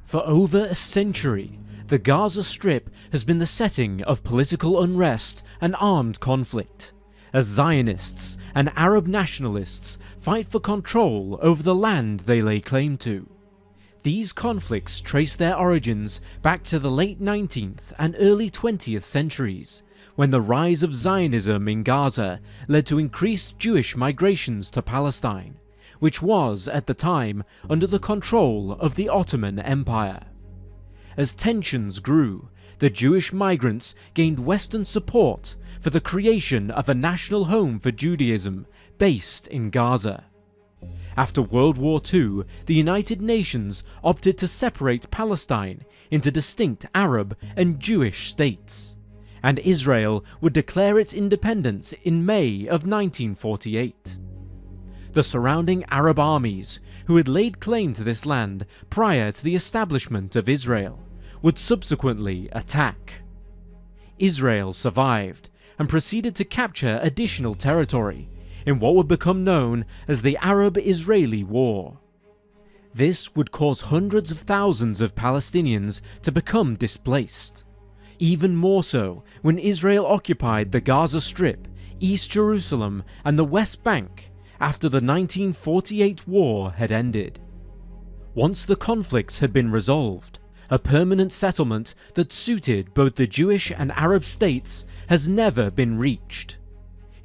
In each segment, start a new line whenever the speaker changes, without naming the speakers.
For over a century, the Gaza Strip has been the setting of political unrest and armed conflict, as Zionists and Arab nationalists fight for control over the land they lay claim to. These conflicts trace their origins back to the late 19th and early 20th centuries, when the rise of Zionism in Gaza led to increased Jewish migrations to Palestine, which was, at the time, under the control of the Ottoman Empire. As tensions grew, the Jewish migrants gained Western support for the creation of a national home for Judaism based in Gaza. After World War II, the United Nations opted to separate Palestine into distinct Arab and Jewish states, and Israel would declare its independence in May of 1948. The surrounding Arab armies, who had laid claim to this land prior to the establishment of Israel, would subsequently attack. Israel survived and proceeded to capture additional territory in what would become known as the Arab-Israeli War. This would cause hundreds of thousands of Palestinians to become displaced, even more so when Israel occupied the Gaza Strip, East Jerusalem and the West Bank after the 1948 war had ended. Once the conflicts had been resolved, a permanent settlement that suited both the Jewish and Arab states has never been reached.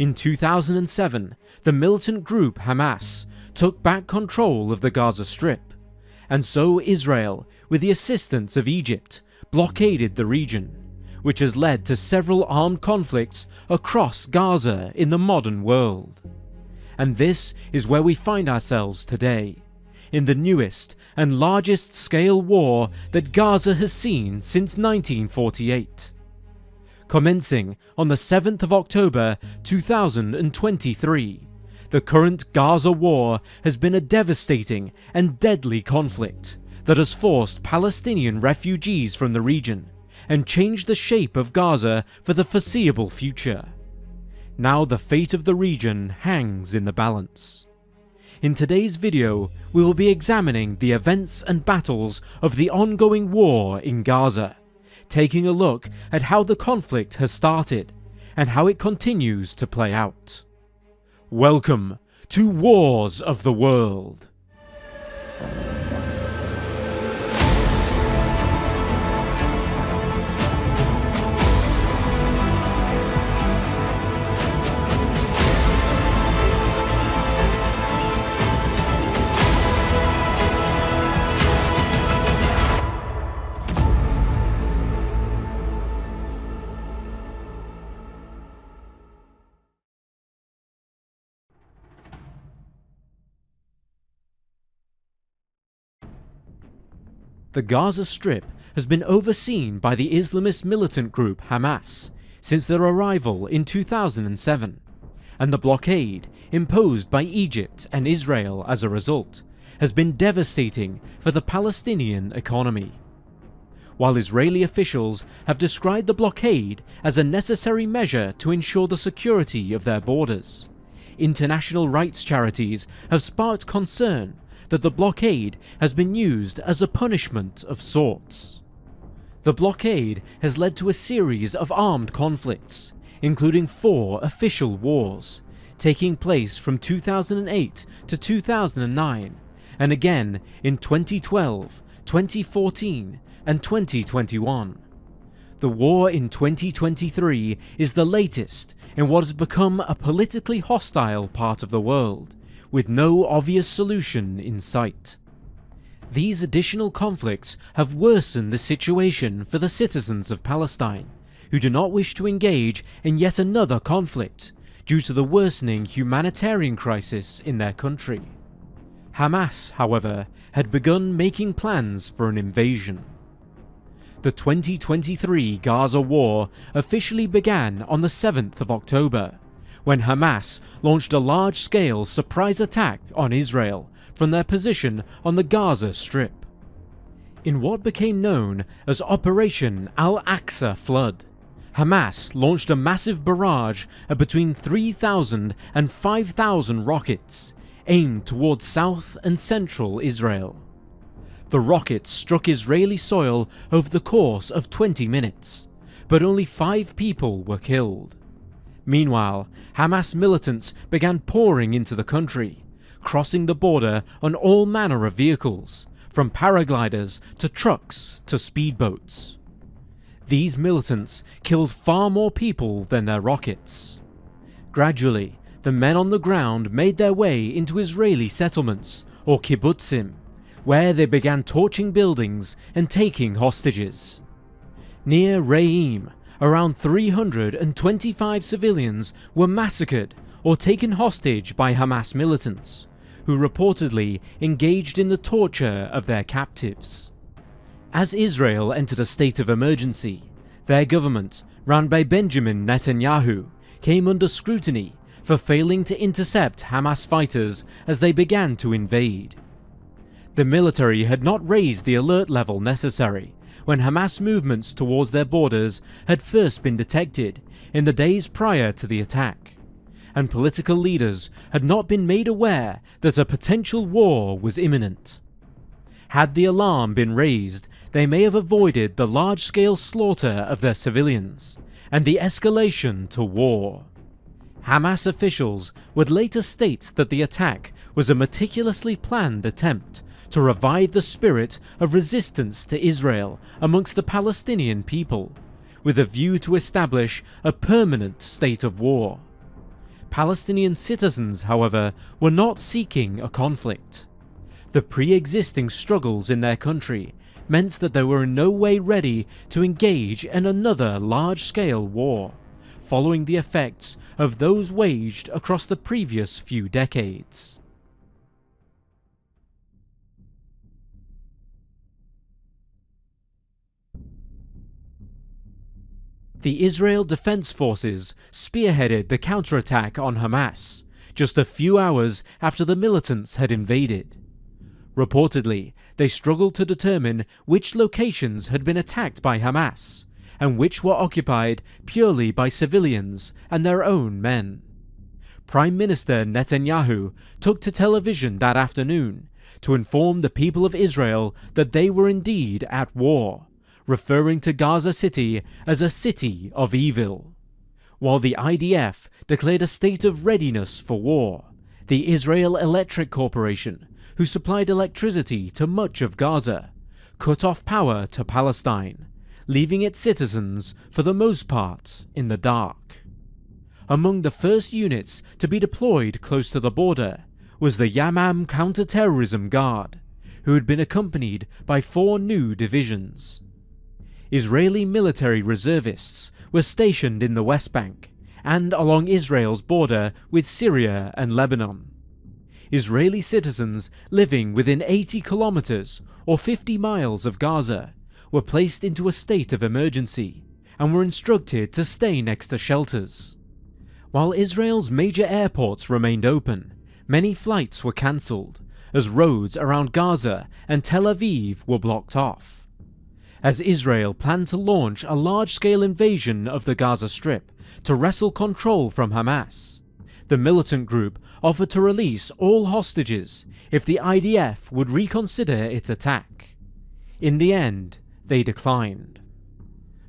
In 2007, the militant group Hamas took back control of the Gaza Strip, and so Israel, with the assistance of Egypt, blockaded the region, which has led to several armed conflicts across Gaza in the modern world. And this is where we find ourselves today, in the newest and largest scale war that Gaza has seen since 1948. Commencing on the 7th of October 2023, the current Gaza war has been a devastating and deadly conflict that has forced Palestinian refugees from the region and changed the shape of Gaza for the foreseeable future. Now the fate of the region hangs in the balance. In today's video, we will be examining the events and battles of the ongoing war in Gaza, taking a look at how the conflict has started and how it continues to play out. Welcome to Wars of the World. The Gaza Strip has been overseen by the Islamist militant group Hamas since their arrival in 2007, and the blockade imposed by Egypt and Israel as a result has been devastating for the Palestinian economy. While Israeli officials have described the blockade as a necessary measure to ensure the security of their borders, international rights charities have sparked concern that the blockade has been used as a punishment of sorts. The blockade has led to a series of armed conflicts, including 4 official wars, taking place from 2008 to 2009, and again in 2012, 2014, and 2021. The war in 2023 is the latest in what has become a politically hostile part of the world, with no obvious solution in sight. These additional conflicts have worsened the situation for the citizens of Palestine, who do not wish to engage in yet another conflict due to the worsening humanitarian crisis in their country. Hamas, however, had begun making plans for an invasion. The 2023 Gaza war officially began on the 7th of October, when Hamas launched a large-scale surprise attack on Israel from their position on the Gaza Strip. In what became known as Operation Al-Aqsa Flood, Hamas launched a massive barrage of between 3,000 and 5,000 rockets aimed towards south and central Israel. The rockets struck Israeli soil over the course of 20 minutes, but only 5 people were killed. Meanwhile, Hamas militants began pouring into the country, crossing the border on all manner of vehicles, from paragliders to trucks to speedboats. These militants killed far more people than their rockets. Gradually, the men on the ground made their way into Israeli settlements, or kibbutzim, where they began torching buildings and taking hostages. Near Re'im, around 325 civilians were massacred or taken hostage by Hamas militants, who reportedly engaged in the torture of their captives. As Israel entered a state of emergency, their government, run by Benjamin Netanyahu, came under scrutiny for failing to intercept Hamas fighters as they began to invade. The military had not raised the alert level necessary when Hamas movements towards their borders had first been detected in the days prior to the attack, and political leaders had not been made aware that a potential war was imminent. Had the alarm been raised, they may have avoided the large-scale slaughter of their civilians and the escalation to war. Hamas officials would later state that the attack was a meticulously planned attempt to revive the spirit of resistance to Israel amongst the Palestinian people, with a view to establish a permanent state of war. Palestinian citizens, however, were not seeking a conflict. The pre-existing struggles in their country meant that they were in no way ready to engage in another large-scale war, following the effects of those waged across the previous few decades. The Israel Defense Forces spearheaded the counterattack on Hamas just a few hours after the militants had invaded. Reportedly, they struggled to determine which locations had been attacked by Hamas and which were occupied purely by civilians and their own men. Prime Minister Netanyahu took to television that afternoon to inform the people of Israel that they were indeed at war, referring to Gaza City as a city of evil. While the IDF declared a state of readiness for war, the Israel Electric Corporation, who supplied electricity to much of Gaza, cut off power to Palestine, leaving its citizens, for the most part, in the dark. Among the first units to be deployed close to the border was the Yamam Counter-Terrorism Guard, who had been accompanied by 4 new divisions. Israeli military reservists were stationed in the West Bank and along Israel's border with Syria and Lebanon. Israeli citizens living within 80 kilometers or 50 miles of Gaza were placed into a state of emergency and were instructed to stay next to shelters. While Israel's major airports remained open, many flights were cancelled as roads around Gaza and Tel Aviv were blocked off. As Israel planned to launch a large-scale invasion of the Gaza Strip to wrestle control from Hamas, the militant group offered to release all hostages if the IDF would reconsider its attack. In the end, they declined.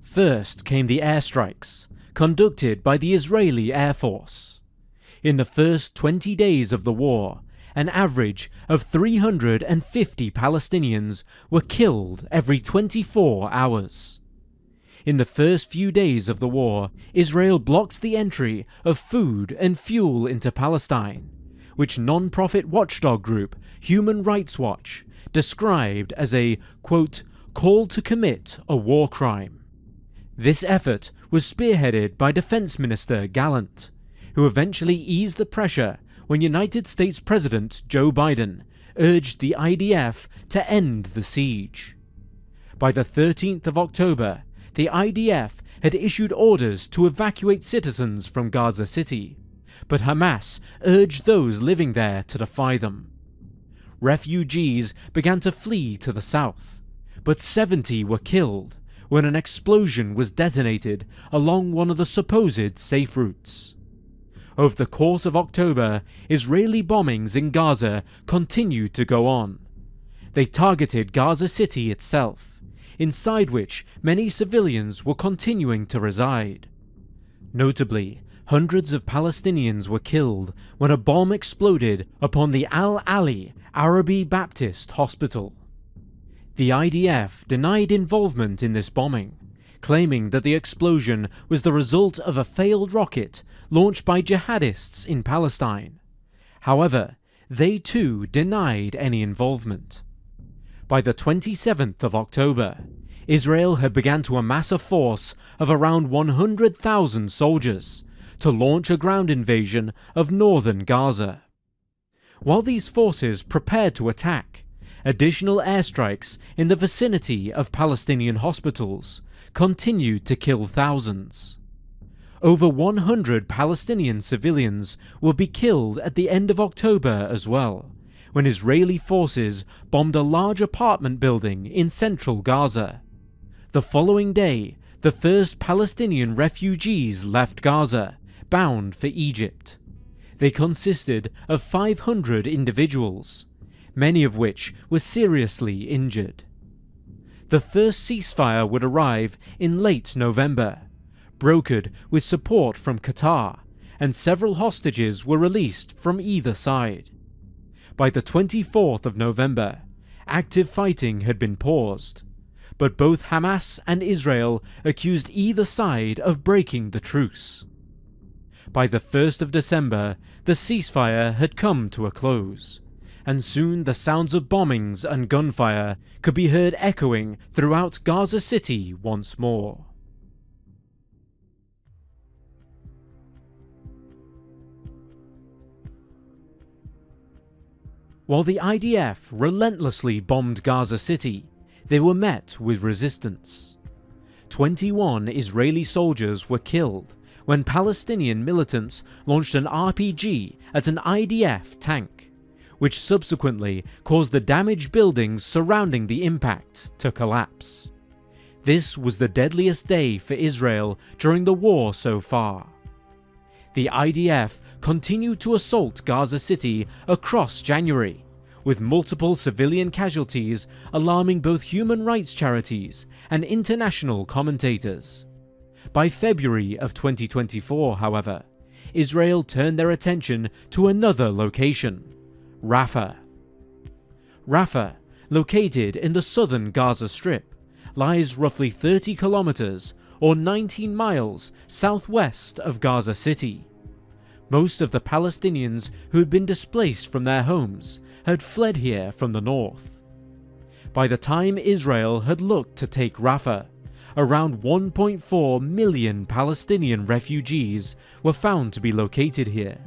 First came the airstrikes, conducted by the Israeli Air Force. In the first 20 days of the war, an average of 350 Palestinians were killed every 24 hours. In the first few days of the war, Israel blocked the entry of food and fuel into Palestine, which non-profit watchdog group Human Rights Watch described as a, quote, call to commit a war crime. This effort was spearheaded by Defense Minister Gallant, who eventually eased the pressure when United States President Joe Biden urged the IDF to end the siege. By the 13th of October, the IDF had issued orders to evacuate citizens from Gaza City, but Hamas urged those living there to defy them. Refugees began to flee to the south, but 70 were killed when an explosion was detonated along one of the supposed safe routes. Over the course of October, Israeli bombings in Gaza continued to go on. they targeted Gaza City itself, inside which many civilians were continuing to reside. Notably, hundreds of Palestinians were killed when a bomb exploded upon the Al-Ali Arabi Baptist Hospital. The IDF denied involvement in this bombing, claiming that the explosion was the result of a failed rocket launched by jihadists in Palestine. However, they too denied any involvement. By the 27th of October, Israel had begun to amass a force of around 100,000 soldiers to launch a ground invasion of northern Gaza. While these forces prepared to attack, additional airstrikes in the vicinity of Palestinian hospitals continued to kill thousands. Over 100 Palestinian civilians would be killed at the end of October as well, when Israeli forces bombed a large apartment building in central Gaza. The following day, the first Palestinian refugees left Gaza, bound for Egypt. They consisted of 500 individuals, many of which were seriously injured. The first ceasefire would arrive in late November, brokered with support from Qatar, and several hostages were released from either side. By the 24th of November, active fighting had been paused, but both Hamas and Israel accused either side of breaking the truce. By the 1st of December, the ceasefire had come to a close, and soon the sounds of bombings and gunfire could be heard echoing throughout Gaza City once more. While the IDF relentlessly bombed Gaza City, they were met with resistance. 21 Israeli soldiers were killed when Palestinian militants launched an RPG at an IDF tank, which subsequently caused the damaged buildings surrounding the impact to collapse. This was the deadliest day for Israel during the war so far. The IDF continued to assault Gaza City across January, with multiple civilian casualties alarming both human rights charities and international commentators. By February of 2024, however, Israel turned their attention to another location, Rafah. Rafah, located in the southern Gaza Strip, lies roughly 30 kilometers or 19 miles southwest of Gaza City. Most of the Palestinians who had been displaced from their homes had fled here from the north. By the time Israel had looked to take Rafah, around 1.4 million Palestinian refugees were found to be located here,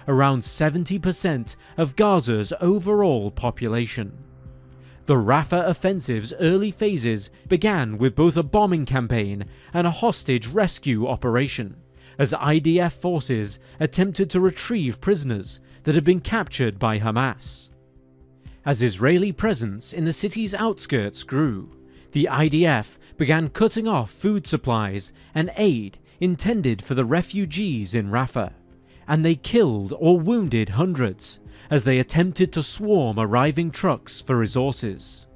around 70% of Gaza's overall population. The Rafah offensive's early phases began with both a bombing campaign and a hostage rescue operation, as IDF forces attempted to retrieve prisoners that had been captured by Hamas. As Israeli presence in the city's outskirts grew, the IDF began cutting off food supplies and aid intended for the refugees in Rafah, and they killed or wounded hundreds as they attempted to swarm arriving trucks for resources.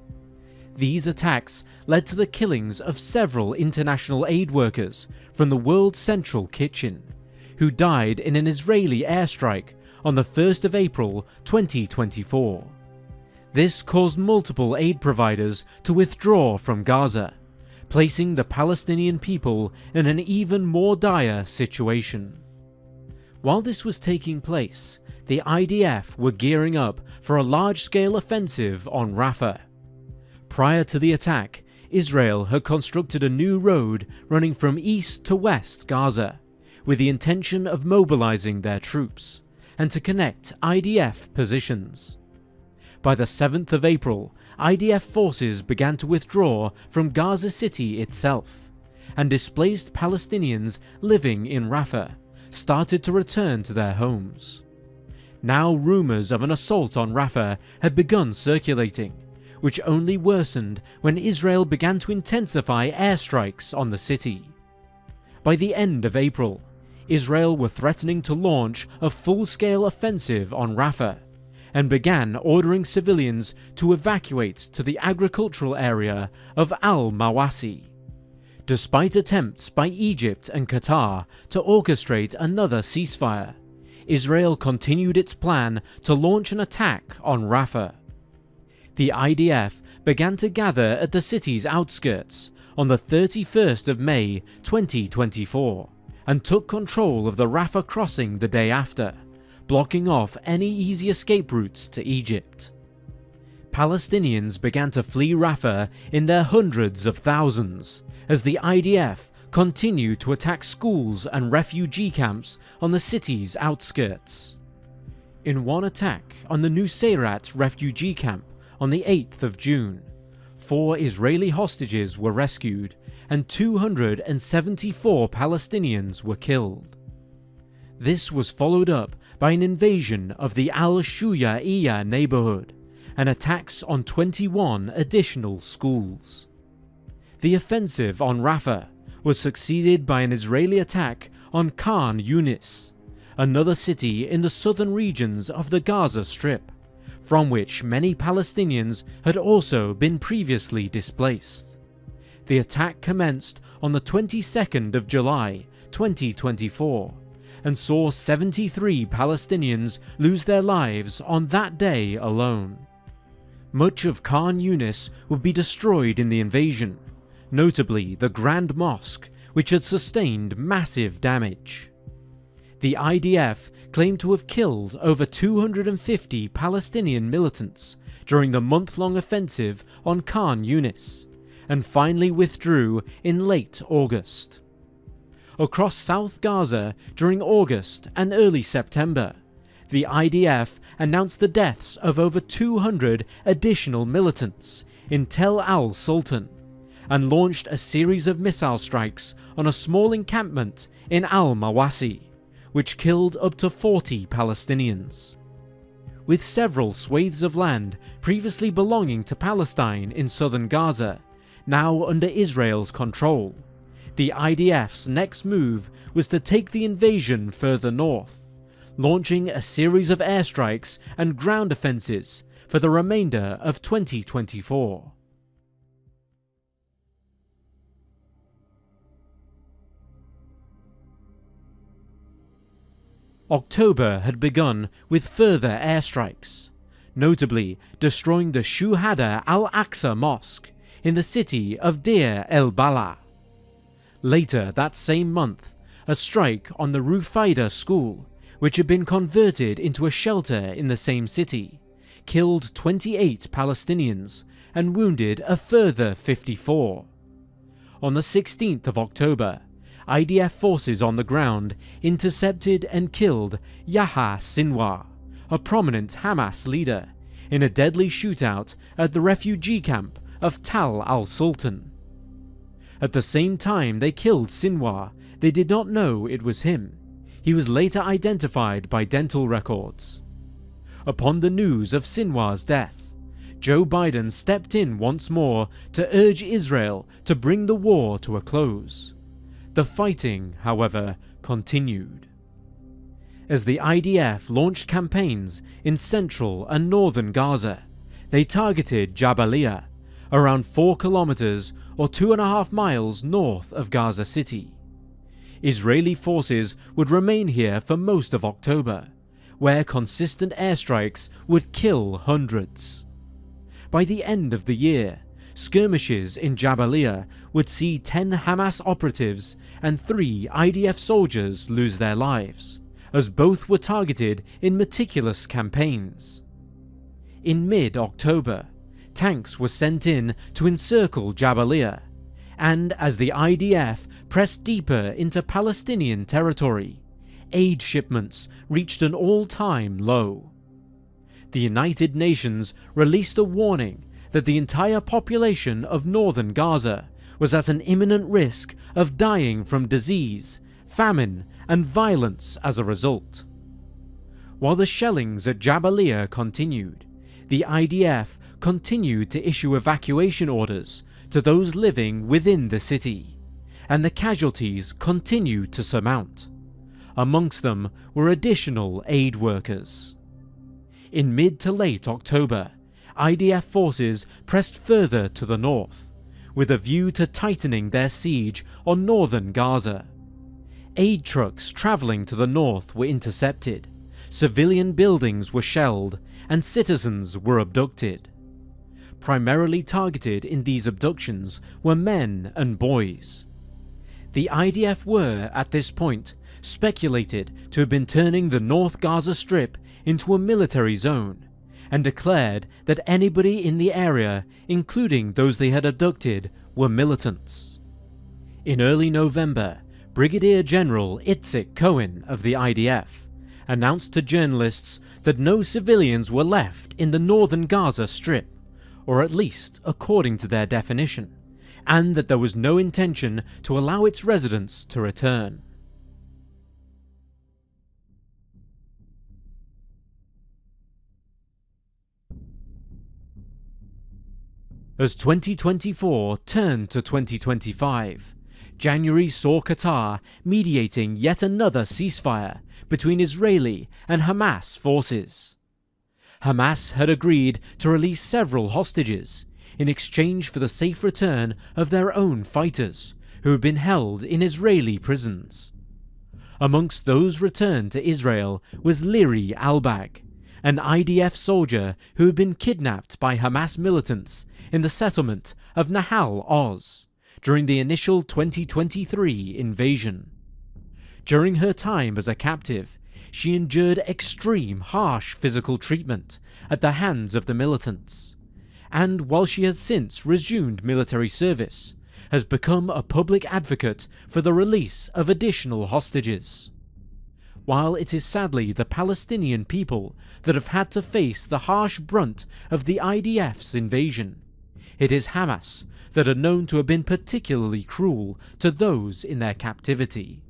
These attacks led to the killings of several international aid workers from the World Central Kitchen, who died in an Israeli airstrike on the 1st of April 2024. This caused multiple aid providers to withdraw from Gaza, placing the Palestinian people in an even more dire situation. While this was taking place, the IDF were gearing up for a large-scale offensive on Rafah. Prior to the attack, Israel had constructed a new road running from east to west Gaza, with the intention of mobilizing their troops, and to connect IDF positions. By the 7th of April, IDF forces began to withdraw from Gaza City itself, and displaced Palestinians living in Rafah started to return to their homes. Now rumors of an assault on Rafah had begun circulating, which only worsened when Israel began to intensify airstrikes on the city. By the end of April, Israel were threatening to launch a full-scale offensive on Rafah, and began ordering civilians to evacuate to the agricultural area of al-Mawasi. Despite attempts by Egypt and Qatar to orchestrate another ceasefire, Israel continued its plan to launch an attack on Rafah. The IDF began to gather at the city's outskirts on the 31st of May 2024 and took control of the Rafah crossing the day after, blocking off any easy escape routes to Egypt. Palestinians began to flee Rafah in their hundreds of thousands as the IDF continued to attack schools and refugee camps on the city's outskirts. In one attack on the Nusayrat refugee camp on the 8th of June, 4 Israeli hostages were rescued and 274 Palestinians were killed. This was followed up by an invasion of the Al-Shuya'iyya neighborhood and attacks on 21 additional schools. The offensive on Rafah was succeeded by an Israeli attack on Khan Yunis, another city in the southern regions of the Gaza Strip, from which many Palestinians had also been previously displaced. The attack commenced on the 22nd of July 2024 and saw 73 Palestinians lose their lives on that day alone. Much of Khan Yunis would be destroyed in the invasion, notably the Grand Mosque, which had sustained massive damage. The IDF claimed to have killed over 250 Palestinian militants during the month-long offensive on Khan Yunis, and finally withdrew in late August. Across South Gaza during August and early September, the IDF announced the deaths of over 200 additional militants in Tel al-Sultan, and launched a series of missile strikes on a small encampment in al-Mawasi, which killed up to 40 Palestinians. With several swathes of land previously belonging to Palestine in southern Gaza now under Israel's control, the IDF's next move was to take the invasion further north, launching a series of airstrikes and ground offensives for the remainder of 2024. October had begun with further airstrikes, notably destroying the Shuhada al-Aqsa Mosque in the city of Deir el-Balah. Later that same month, a strike on the Rufaida school, which had been converted into a shelter in the same city, killed 28 Palestinians and wounded a further 54. On the 16th of October, IDF forces on the ground intercepted and killed Yahya Sinwar, a prominent Hamas leader, in a deadly shootout at the refugee camp of Tal al-Sultan. At the same time they killed Sinwar, they did not know it was him. He was later identified by dental records. Upon the news of Sinwar's death, Joe Biden stepped in once more to urge Israel to bring the war to a close. The fighting, however, continued. As the IDF launched campaigns in central and northern Gaza, they targeted Jabalia, around 4 kilometers or 2.5 miles north of Gaza City. Israeli forces would remain here for most of October, where consistent airstrikes would kill hundreds. By the end of the year, skirmishes in Jabalia would see 10 Hamas operatives and 3 IDF soldiers lose their lives, as both were targeted in meticulous campaigns. In mid-October, tanks were sent in to encircle Jabalia, and as the IDF pressed deeper into Palestinian territory, aid shipments reached an all-time low. The United Nations released a warning that the entire population of northern Gaza was at an imminent risk of dying from disease, famine, and violence as a result. While the shellings at Jabalia continued, the IDF continued to issue evacuation orders to those living within the city, and the casualties continued to surmount. Amongst them were additional aid workers. In mid to late October, IDF forces pressed further to the north, with a view to tightening their siege on northern Gaza. Aid trucks travelling to the north were intercepted, civilian buildings were shelled, and citizens were abducted. Primarily targeted in these abductions were men and boys. The IDF were, at this point, speculated to have been turning the North Gaza Strip into a military zone, and declared that anybody in the area, including those they had abducted, were militants. In early November, Brigadier General Itzik Cohen of the IDF announced to journalists that no civilians were left in the northern Gaza Strip, or at least according to their definition, and that there was no intention to allow its residents to return. As 2024 turned to 2025, January saw Qatar mediating yet another ceasefire between Israeli and Hamas forces. Hamas had agreed to release several hostages in exchange for the safe return of their own fighters who had been held in Israeli prisons. Amongst those returned to Israel was Liri Albag, an IDF soldier who had been kidnapped by Hamas militants in the settlement of Nahal Oz during the initial 2023 invasion. During her time as a captive, she endured extreme harsh physical treatment at the hands of the militants, and while she has since resumed military service, has become a public advocate for the release of additional hostages. While it is sadly the Palestinian people that have had to face the harsh brunt of the IDF's invasion, it is Hamas that are known to have been particularly cruel to those in their captivity.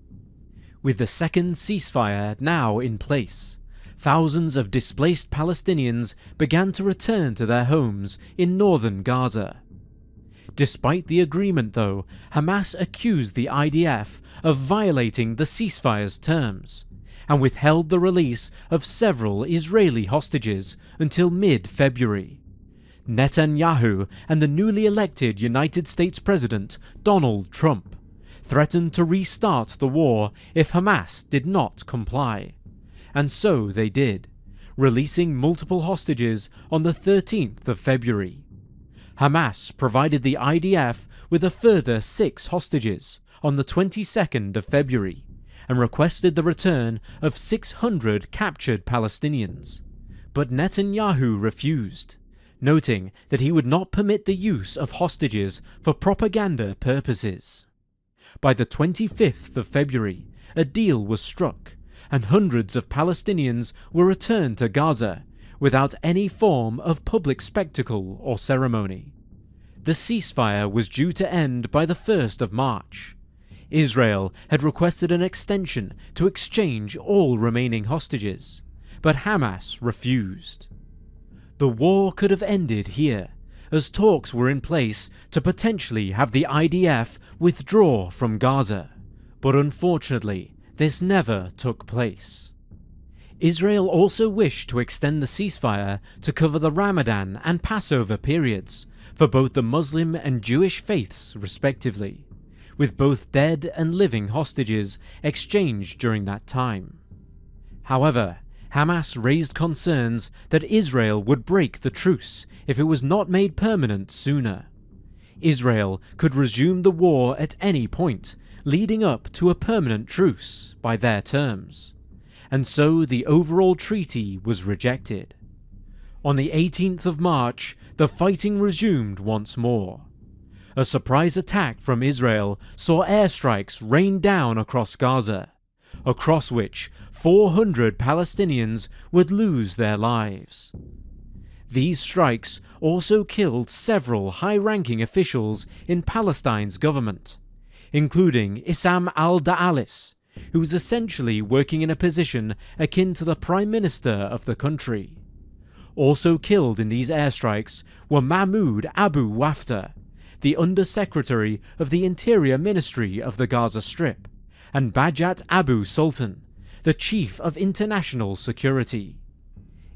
With the second ceasefire now in place, thousands of displaced Palestinians began to return to their homes in northern Gaza. Despite the agreement though, Hamas accused the IDF of violating the ceasefire's terms, and withheld the release of several Israeli hostages until mid-February. Netanyahu and the newly elected United States President Donald Trump threatened to restart the war if Hamas did not comply. And so they did, releasing multiple hostages on the 13th of February. Hamas provided the IDF with a further 6 hostages on the 22nd of February, and requested the return of 600 captured Palestinians. But Netanyahu refused, noting that he would not permit the use of hostages for propaganda purposes. By the 25th of February, a deal was struck, and hundreds of Palestinians were returned to Gaza without any form of public spectacle or ceremony. The ceasefire was due to end by the 1st of March. Israel had requested an extension to exchange all remaining hostages, but Hamas refused. The war could have ended here, as talks were in place to potentially have the IDF withdraw from Gaza, but unfortunately this never took place. Israel also wished to extend the ceasefire to cover the Ramadan and Passover periods for both the Muslim and Jewish faiths respectively, with both dead and living hostages exchanged during that time. However, Hamas raised concerns that Israel would break the truce if it was not made permanent sooner. Israel could resume the war at any point, leading up to a permanent truce by their terms, and so the overall treaty was rejected. On the 18th of March, the fighting resumed once more. A surprise attack from Israel saw airstrikes rain down across Gaza, across which 400 Palestinians would lose their lives. These strikes also killed several high-ranking officials in Palestine's government, including Issam al-Da'alis, who was essentially working in a position akin to the Prime Minister of the country. Also killed in these airstrikes were Mahmoud Abu Wafda, the Under-Secretary of the Interior Ministry of the Gaza Strip, and Bajat Abu Sultan, the Chief of International Security.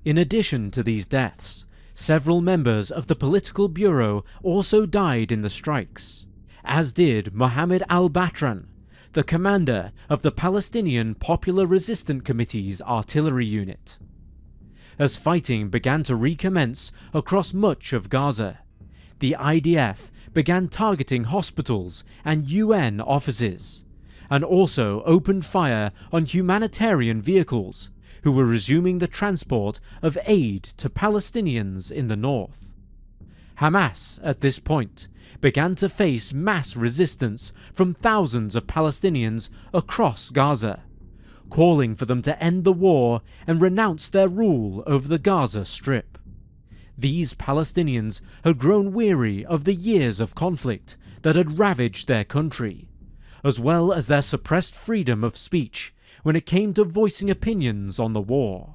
In addition to these deaths, several members of the political bureau also died in the strikes, as did Mohammed al-Batran, the commander of the Palestinian Popular Resistance Committee's artillery unit. As fighting began to recommence across much of Gaza, the IDF began targeting hospitals and UN offices, and also opened fire on humanitarian vehicles who were resuming the transport of aid to Palestinians in the north. Hamas, at this point, began to face mass resistance from thousands of Palestinians across Gaza, calling for them to end the war and renounce their rule over the Gaza Strip. These Palestinians had grown weary of the years of conflict that had ravaged their country, as well as their suppressed freedom of speech when it came to voicing opinions on the war.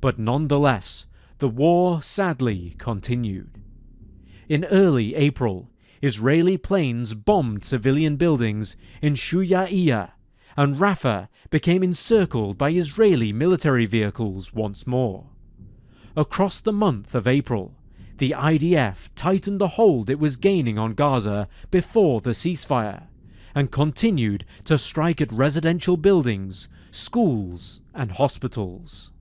But nonetheless, the war sadly continued. In early April, Israeli planes bombed civilian buildings in Shuja'iyah, and Rafah became encircled by Israeli military vehicles once more. Across the month of April, the IDF tightened the hold it was gaining on Gaza before the ceasefire, and continued to strike at residential buildings, schools, and hospitals.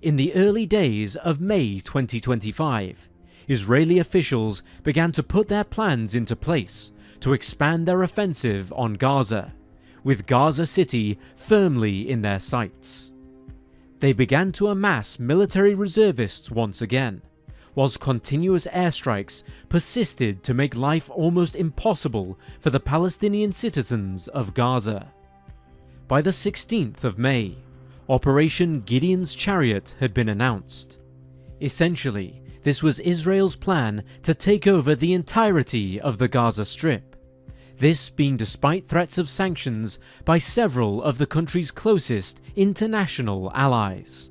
In the early days of May 2025, Israeli officials began to put their plans into place to expand their offensive on Gaza, with Gaza City firmly in their sights. They began to amass military reservists once again, whilst continuous airstrikes persisted to make life almost impossible for the Palestinian citizens of Gaza. By the 16th of May, Operation Gideon's Chariot had been announced. Essentially, this was Israel's plan to take over the entirety of the Gaza Strip, this being despite threats of sanctions by several of the country's closest international allies.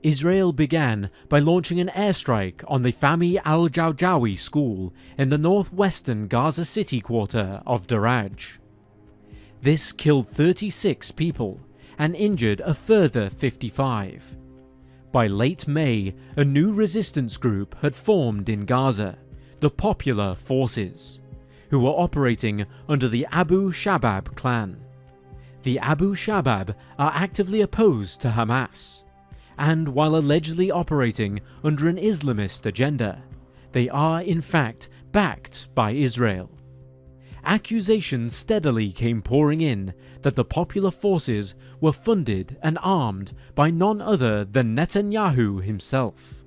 Israel began by launching an airstrike on the Fahmy al-Jawjawi school in the northwestern Gaza City quarter of Daraj. This killed 36 people and injured a further 55. By late May, a new resistance group had formed in Gaza, the Popular Forces, who were operating under the Abu Shabab clan. The Abu Shabab are actively opposed to Hamas, and while allegedly operating under an Islamist agenda, they are in fact backed by Israel. Accusations steadily came pouring in that the Popular Forces were funded and armed by none other than Netanyahu himself.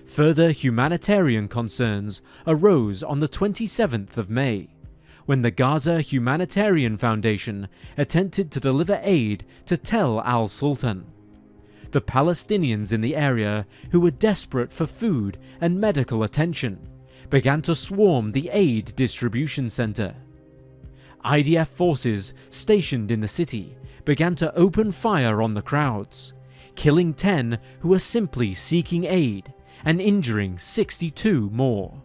Further humanitarian concerns arose on the 27th of May, when the Gaza Humanitarian Foundation attempted to deliver aid to Tel al-Sultan. The Palestinians in the area, who were desperate for food and medical attention, began to swarm the aid distribution center. IDF forces stationed in the city began to open fire on the crowds, killing 10 who were simply seeking aid and injuring 62 more.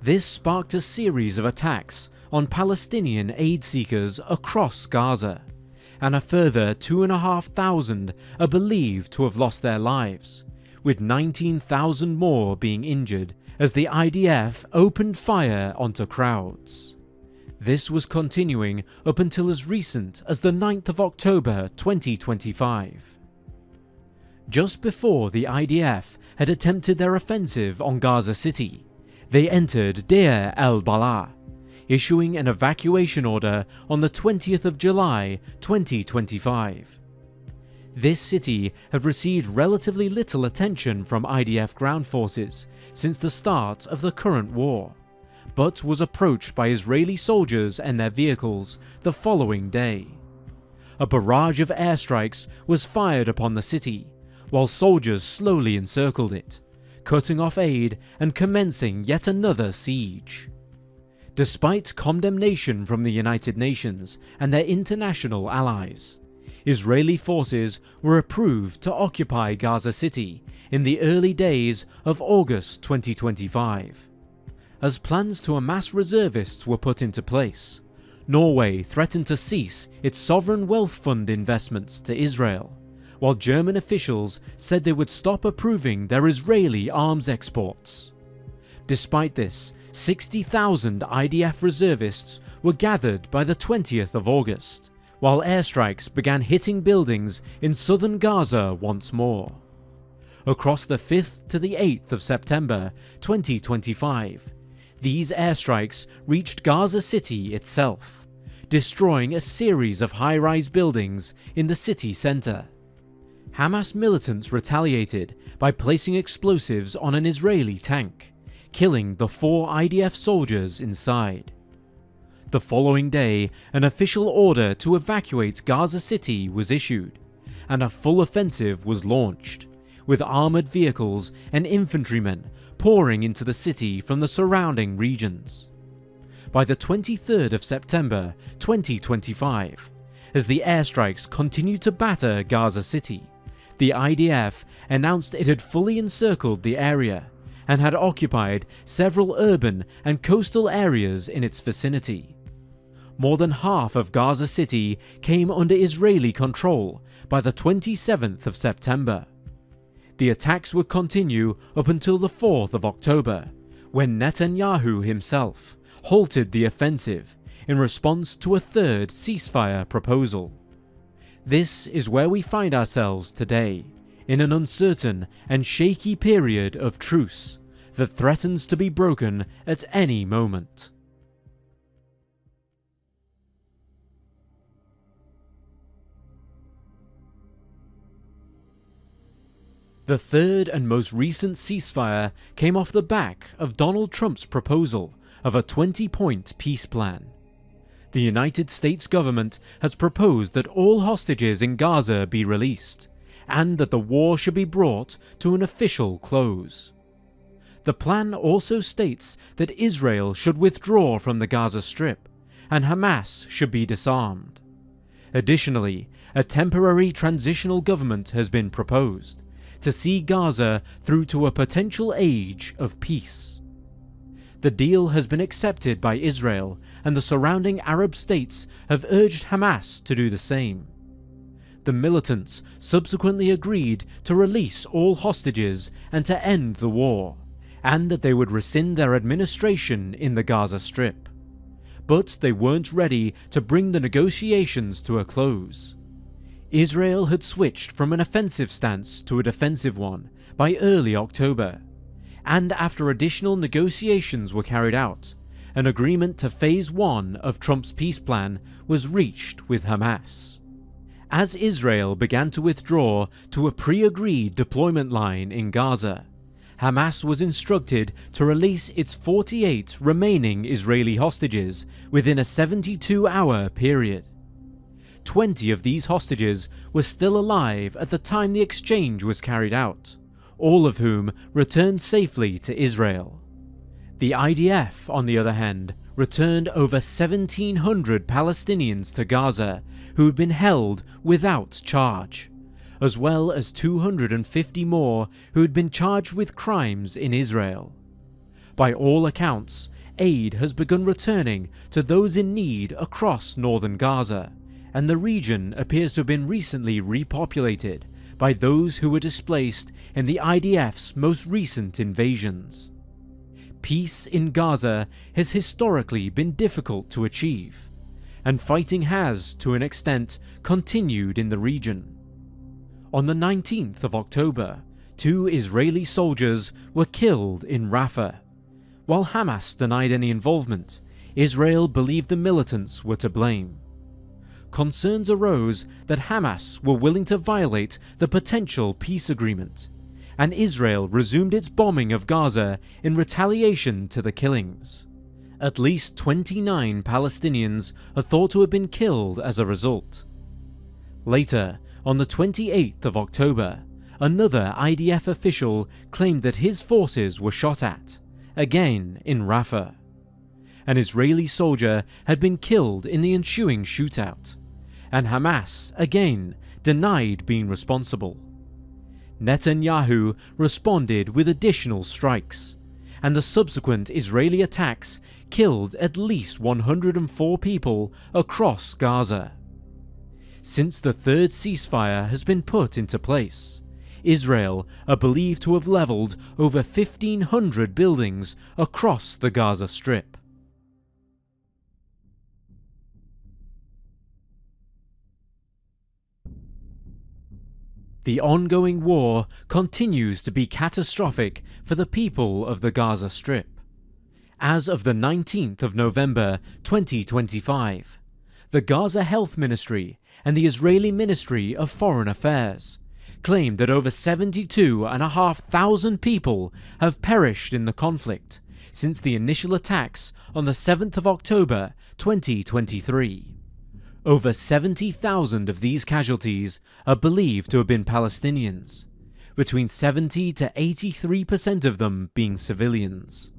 This sparked a series of attacks on Palestinian aid seekers across Gaza, and a further 2,500 are believed to have lost their lives, with 19,000 more being injured as the IDF opened fire onto crowds. This was continuing up until as recent as the 9th of October 2025. Just before the IDF had attempted their offensive on Gaza City, they entered Deir el-Balah, issuing an evacuation order on the 20th of July 2025. This city had received relatively little attention from IDF ground forces since the start of the current war, but was approached by Israeli soldiers and their vehicles the following day. A barrage of airstrikes was fired upon the city, while soldiers slowly encircled it, cutting off aid and commencing yet another siege. Despite condemnation from the United Nations and their international allies, Israeli forces were approved to occupy Gaza City in the early days of August 2025. As plans to amass reservists were put into place, Norway threatened to cease its sovereign wealth fund investments to Israel, while German officials said they would stop approving their Israeli arms exports. Despite this, 60,000 IDF reservists were gathered by the 20th of August, while airstrikes began hitting buildings in southern Gaza once more. Across the 5th to the 8th of September 2025, these airstrikes reached Gaza City itself, destroying a series of high-rise buildings in the city centre. Hamas militants retaliated by placing explosives on an Israeli tank, killing the 4 IDF soldiers inside. The following day, an official order to evacuate Gaza City was issued, and a full offensive was launched, with armoured vehicles and infantrymen pouring into the city from the surrounding regions. By the 23rd of September 2025, as the airstrikes continued to batter Gaza City, the IDF announced it had fully encircled the area and had occupied several urban and coastal areas in its vicinity. More than half of Gaza City came under Israeli control by the 27th of September. The attacks would continue up until the 4th of October, when Netanyahu himself halted the offensive in response to a third ceasefire proposal. This is where we find ourselves today, in an uncertain and shaky period of truce that threatens to be broken at any moment. The third and most recent ceasefire came off the back of Donald Trump's proposal of a 20-point peace plan. The United States government has proposed that all hostages in Gaza be released, and that the war should be brought to an official close. The plan also states that Israel should withdraw from the Gaza Strip, and Hamas should be disarmed. Additionally, a temporary transitional government has been proposed to see Gaza through to a potential age of peace. The deal has been accepted by Israel, and the surrounding Arab states have urged Hamas to do the same. The militants subsequently agreed to release all hostages and to end the war, and that they would rescind their administration in the Gaza Strip. But they weren't ready to bring the negotiations to a close. Israel had switched from an offensive stance to a defensive one by early October, and after additional negotiations were carried out, an agreement to Phase 1 of Trump's peace plan was reached with Hamas. As Israel began to withdraw to a pre-agreed deployment line in Gaza, Hamas was instructed to release its 48 remaining Israeli hostages within a 72-hour period. 20 of these hostages were still alive at the time the exchange was carried out, all of whom returned safely to Israel. The IDF, on the other hand, returned over 1,700 Palestinians to Gaza who had been held without charge, as well as 250 more who had been charged with crimes in Israel. By all accounts, aid has begun returning to those in need across northern Gaza, and the region appears to have been recently repopulated by those who were displaced in the IDF's most recent invasions. Peace in Gaza has historically been difficult to achieve, and fighting has, to an extent, continued in the region. On the 19th of October, 2 Israeli soldiers were killed in Rafah. While Hamas denied any involvement, Israel believed the militants were to blame. Concerns arose that Hamas were willing to violate the potential peace agreement, and Israel resumed its bombing of Gaza in retaliation to the killings. At least 29 Palestinians are thought to have been killed as a result. Later, on the 28th of October, another IDF official claimed that his forces were shot at, again in Rafah. An Israeli soldier had been killed in the ensuing shootout, and Hamas, again, denied being responsible. Netanyahu responded with additional strikes, and the subsequent Israeli attacks killed at least 104 people across Gaza. Since the third ceasefire has been put into place, Israel are believed to have leveled over 1,500 buildings across the Gaza Strip. The ongoing war continues to be catastrophic for the people of the Gaza Strip. As of the 19th of November 2025, the Gaza Health Ministry and the Israeli Ministry of Foreign Affairs claimed that over 72,500 people have perished in the conflict since the initial attacks on the 7th of October 2023. Over 70,000 of these casualties are believed to have been Palestinians, between 70 to 83% of them being civilians.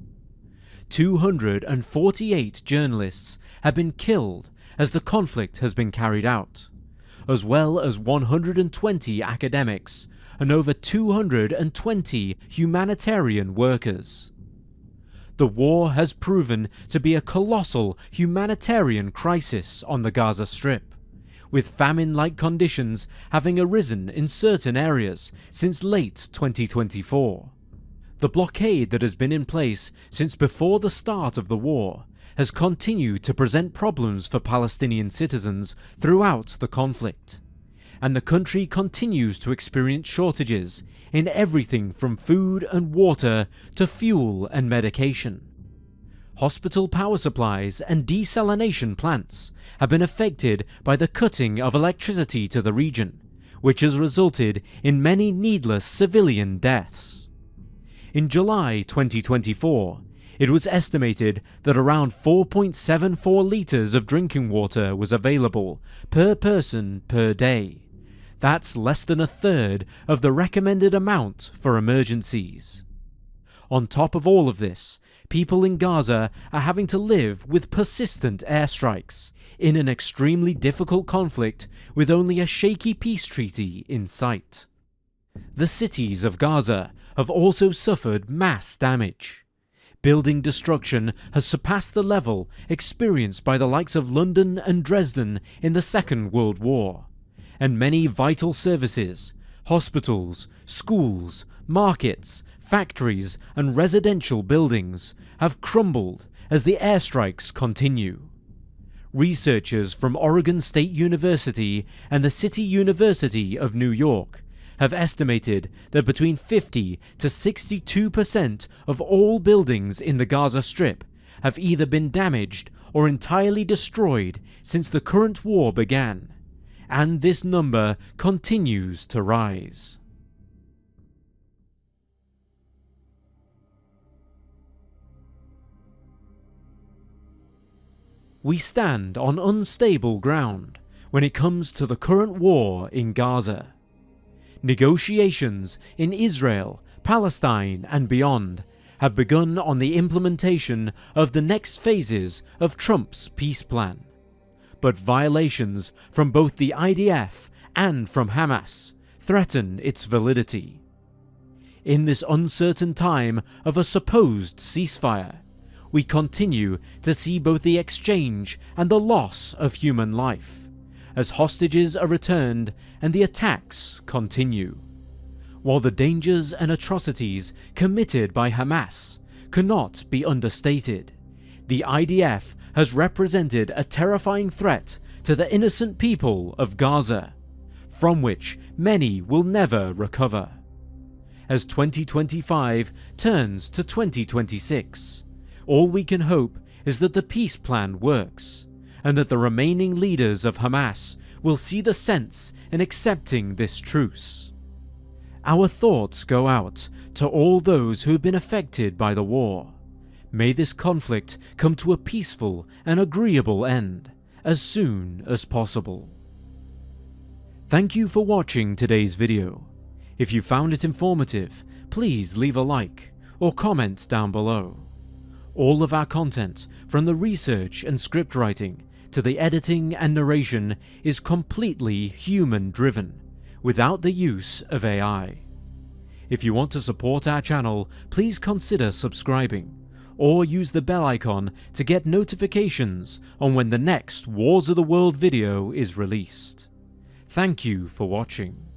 248 journalists have been killed as the conflict has been carried out, as well as 120 academics and over 220 humanitarian workers. The war has proven to be a colossal humanitarian crisis on the Gaza Strip, with famine-like conditions having arisen in certain areas since late 2024. The blockade that has been in place since before the start of the war has continued to present problems for Palestinian citizens throughout the conflict, and the country continues to experience shortages in everything from food and water to fuel and medication. Hospital power supplies and desalination plants have been affected by the cutting of electricity to the region, which has resulted in many needless civilian deaths. In July 2024, it was estimated that around 4.74 litres of drinking water was available per person per day. That's less than a third of the recommended amount for emergencies. On top of all of this, people in Gaza are having to live with persistent airstrikes in an extremely difficult conflict with only a shaky peace treaty in sight. The cities of Gaza have also suffered mass damage. Building destruction has surpassed the level experienced by the likes of London and Dresden in the Second World War, and many vital services, hospitals, schools, markets, factories and residential buildings have crumbled as the airstrikes continue. Researchers from Oregon State University and the City University of New York have estimated that between 50 to 62% of all buildings in the Gaza Strip have either been damaged or entirely destroyed since the current war began, and this number continues to rise. We stand on unstable ground when it comes to the current war in Gaza. Negotiations in Israel, Palestine and beyond have begun on the implementation of the next phases of Trump's peace plan, but violations from both the IDF and from Hamas threaten its validity. In this uncertain time of a supposed ceasefire, we continue to see both the exchange and the loss of human life, as hostages are returned and the attacks continue. While the dangers and atrocities committed by Hamas cannot be understated, the IDF has represented a terrifying threat to the innocent people of Gaza, from which many will never recover. As 2025 turns to 2026, all we can hope is that the peace plan works, and that the remaining leaders of Hamas will see the sense in accepting this truce. Our thoughts go out to all those who have been affected by the war. May this conflict come to a peaceful and agreeable end as soon as possible. Thank you for watching today's video. If you found it informative, please leave a like or comment down below. All of our content, from the research and script writing to the editing and narration, is completely human-driven, without the use of AI. If you want to support our channel, please consider subscribing, or use the bell icon to get notifications on when the next Wars of the World video is released. Thank you for watching.